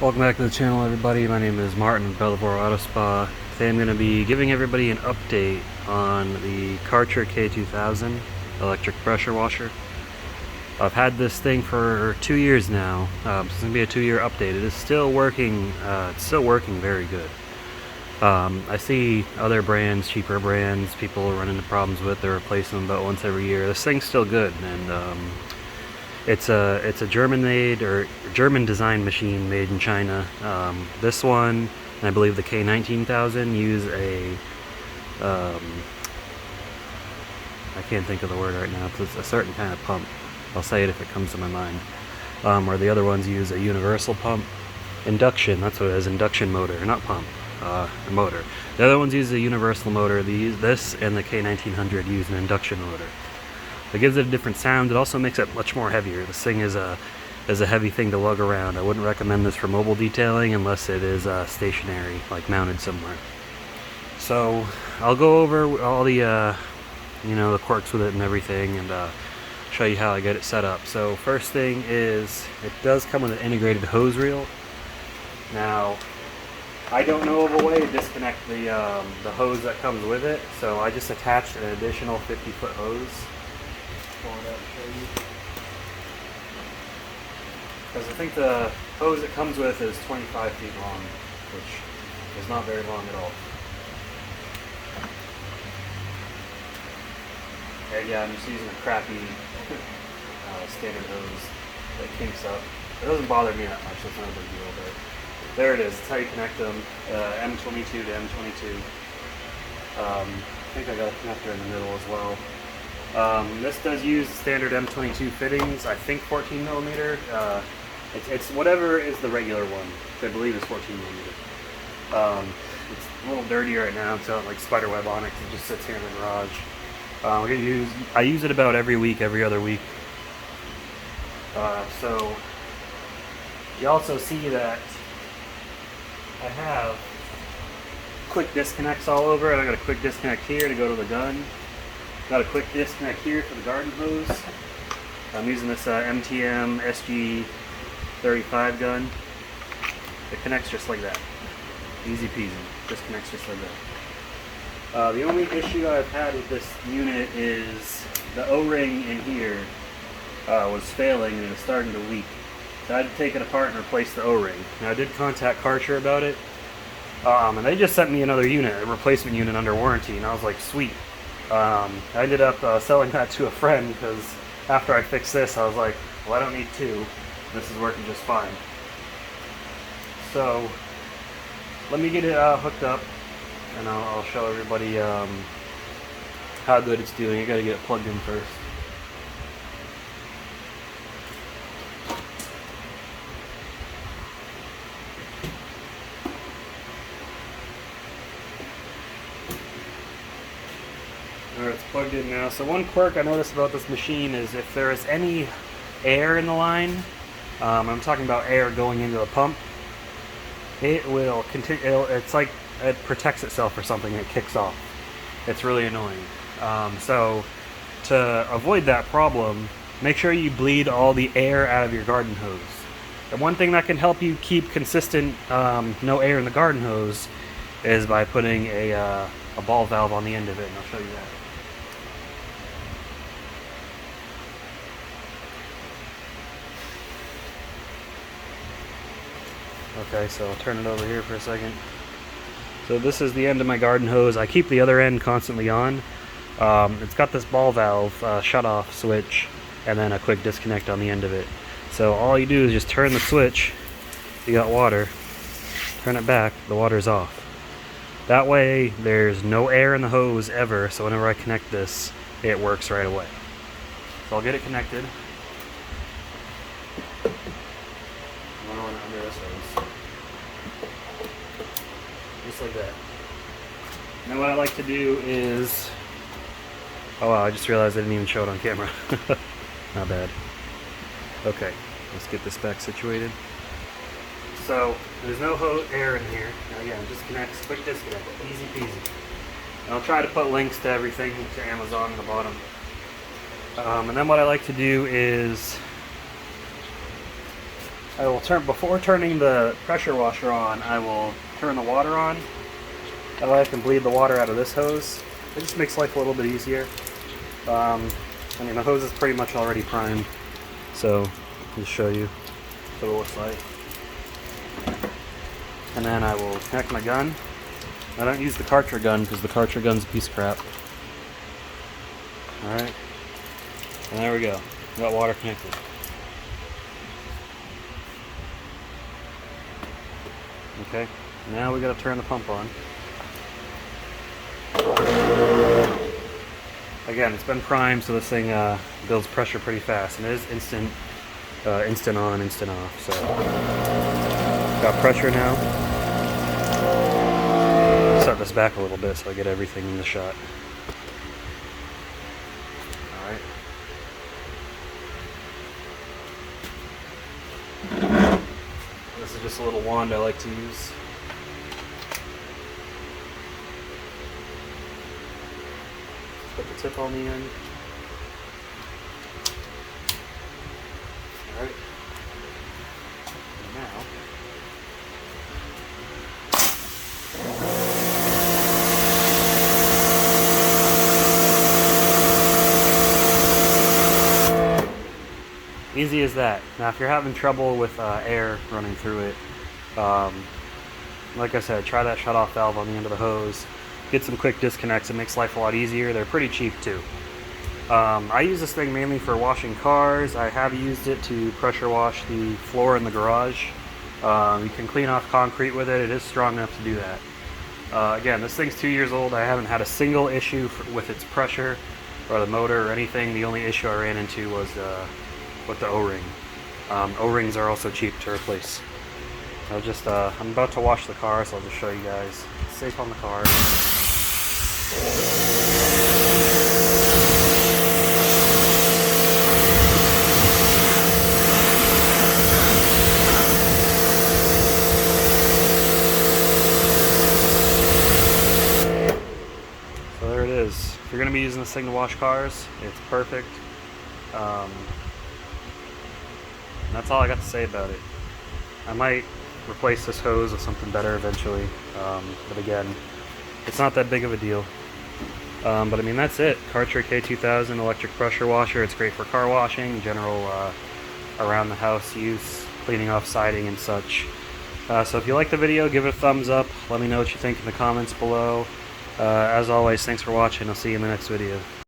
Welcome back to the channel, everybody. My name is Martin with Bellavore Auto Spa. Today I'm going to be giving everybody an update on the Karcher K2000 electric pressure washer. I've had this thing for 2 years now, so it's going to be a 2-year update. It is still working. It's still working very good. I see other brands, cheaper brands, people run into problems with. They're replacing them about once every year. This thing's still good, and it's a German-made or German-designed machine made in China. This one, and I believe the K2000, use a I can't think of the word right now. It's a certain kind of pump. I'll say it if it comes to my mind. Or the other ones use a universal pump. Induction, that's what it is, induction motor, not pump, motor. The other ones use a universal motor. This and the K1900 use an induction motor. It gives it a different sound. It also makes it much more heavier. This thing is a heavy thing to lug around. I wouldn't recommend this for mobile detailing unless it is stationary, like mounted somewhere. So I'll go over all the the quirks with it and everything, and show you how I get it set up. So first thing is, it does come with an integrated hose reel. Now, I don't know of a way to disconnect the hose that comes with it, so I just attached an additional 50-foot hose. Pull it out and show you. Because I think the hose it comes with is 25 feet long, which is not very long at all. Okay, yeah, I'm just using a crappy standard hose that kinks up. It doesn't bother me that much, that's not a big deal, but there it is. It's how you connect them, M22 to M22. I think I got a connector in the middle as well. This does use standard M22 fittings, I think 14 millimeter. It's whatever is the regular one, which I believe is 14 millimeter. It's a little dirty right now. It's got like spider web on it because it just sits here in the garage. I use it about every week, every other week. So you also see that I have quick disconnects all over it. I got a quick disconnect here to go to the gun. Got a quick disconnect here for the garden hose. I'm using this MTM SG35 gun. It connects just like that. Easy peasy. Just connects just like that. The only issue I've had with this unit is the O-ring in here was failing and it was starting to leak. So I had to take it apart and replace the O-ring. Now I did contact Karcher about it, and they just sent me another unit, a replacement unit under warranty, and I was like, sweet. I ended up selling that to a friend because after I fixed this, I was like, well, I don't need two. This is working just fine. So let me get it hooked up, and I'll show everybody how good it's doing. You got to get it plugged in first. Alright, it's plugged in now. So one quirk I noticed about this machine is if there is any air in the line, I'm talking about air going into the pump, it will continue. It's like it protects itself or something and it kicks off. It's really annoying. So to avoid that problem, make sure you bleed all the air out of your garden hose. And one thing that can help you keep consistent no air in the garden hose is by putting a ball valve on the end of it, and I'll show you that. Okay, so I'll turn it over here for a second. So this is the end of my garden hose. I keep the other end constantly on. It's got this ball valve shut-off switch and then a quick disconnect on the end of it. So all you do is just turn the switch. You got water. Turn it back. The water's off. That way there's no air in the hose ever, so whenever I connect this, it works right away. So I'll get it connected. I'm gonna run it under this hose. Just like that. Now what I like to do is... Oh wow, I just realized I didn't even show it on camera. Not bad. Okay, let's get this back situated. So, there's no air in here. Now again, disconnects, quick disconnect, easy peasy. And I'll try to put links to everything to Amazon in the bottom. And then what I like to do is I will before turning the pressure washer on, I will turn the water on. That way I can bleed the water out of this hose. It just makes life a little bit easier. I mean, the hose is pretty much already primed, so I'll just show you what it looks like. And then I will connect my gun. I don't use the Karcher gun because the Karcher gun's a piece of crap. Alright, and there we go. Got water connected. Okay, now we gotta turn the pump on. Again, it's been primed, so this thing builds pressure pretty fast, and it is instant on, instant off. So, got pressure now. Set this back a little bit so I get everything in the shot. Alright. This is just a little wand I like to use. Put the tip on the end. Alright. Now, easy as that. Now if you're having trouble with air running through it, like I said, try that shutoff valve on the end of the hose. Get some quick disconnects. It makes life a lot easier. They're pretty cheap too. I use this thing mainly for washing cars. I have used it to pressure wash the floor in the garage. You can clean off concrete with it. It is strong enough to do that. Again, this thing's 2 years old. I haven't had a single issue with its pressure or the motor or anything. The only issue I ran into was with the O-ring. O-rings are also cheap to replace. I'm about to wash the car, so I'll just show you guys. It's safe on the car. So there it is. If you're going to be using this thing to wash cars, it's perfect. That's all I got to say about it. I might replace this hose with something better eventually, but again, it's not that big of a deal. But I mean, that's it. Karcher K2000 electric pressure washer. It's great for car washing, general around the house use, cleaning off siding and such. So if you like the video, give it a thumbs up. Let me know what you think in the comments below. As always, thanks for watching. I'll see you in the next video.